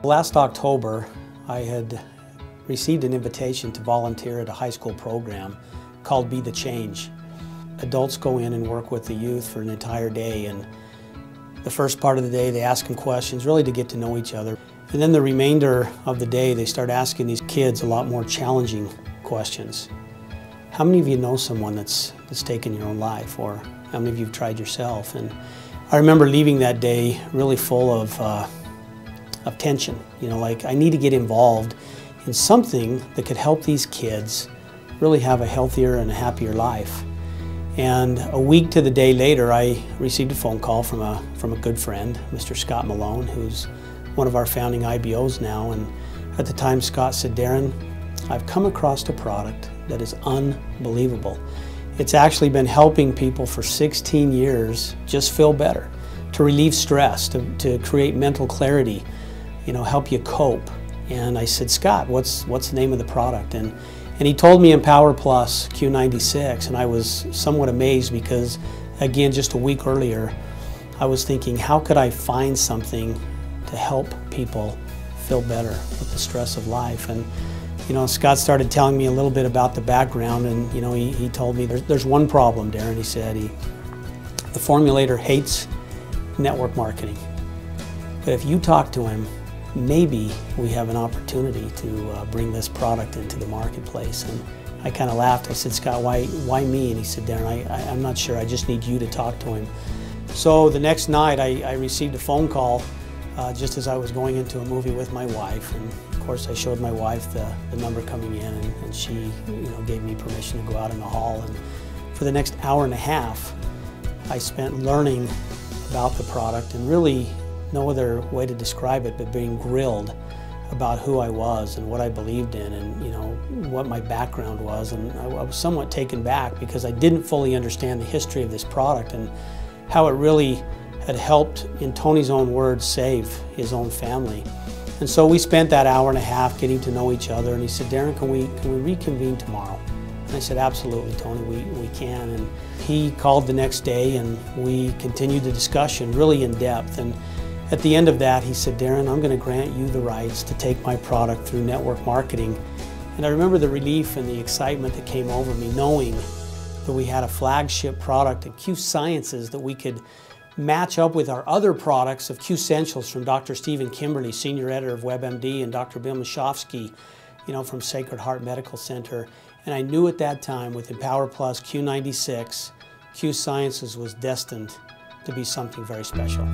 Last October, I had received an invitation to volunteer at a high school program called Be the Change. Adults go in and work with the youth for an entire day, and the first part of the day they ask them questions really to get to know each other. And then the remainder of the day they start asking these kids a lot more challenging questions. How many of you know someone that's taken your own life, or how many of you have tried yourself? And I remember leaving that day really full of tension. You know, like I need to get involved in something that could help these kids really have a healthier and a happier life. And a week to the day later, I received a phone call from a good friend, Mr. Scott Malone, who's one of our founding IBOs now. And at the time, Scott said, "Daren, I've come across a product that is unbelievable. It's actually been helping people for 16 years just feel better, to relieve stress, to create mental clarity, you know, help you cope." And I said, "Scott, what's the name of the product?" And he told me Empower Plus Q96, and I was somewhat amazed because, again, just a week earlier, I was thinking, how could I find something to help people feel better with the stress of life? And you know, Scott started telling me a little bit about the background, and you know, he told me there's one problem, Daren. He said the formulator hates network marketing, but if you talk to him, maybe we have an opportunity to bring this product into the marketplace. And I kind of laughed. I said, "Scott, why me?" And he said, "Daren, I'm not sure. I just need you to talk to him." So the next night, I received a phone call just as I was going into a movie with my wife. And of course, I showed my wife the number coming in, and she, you know, gave me permission to go out in the hall. And for the next hour and a half, I spent learning about the product, and really no other way to describe it but being grilled about who I was and what I believed in, and you know, what my background was. And I was somewhat taken back because I didn't fully understand the history of this product and how it really had helped, in Tony's own words, save his own family. And so we spent that hour and a half getting to know each other, and he said, "Daren, can we reconvene tomorrow?" And I said, "Absolutely, Tony, we can." And he called the next day, and we continued the discussion really in depth. And at the end of that, he said, "Daren, I'm going to grant you the rights to take my product through network marketing." And I remember the relief and the excitement that came over me, knowing that we had a flagship product at Q Sciences that we could match up with our other products of Q Essentials from Dr. Stephen Kimberly, senior editor of WebMD, and Dr. Bill Mashofsky, you know, from Sacred Heart Medical Center. And I knew at that time, with Empower Plus Q96, Q Sciences was destined to be something very special.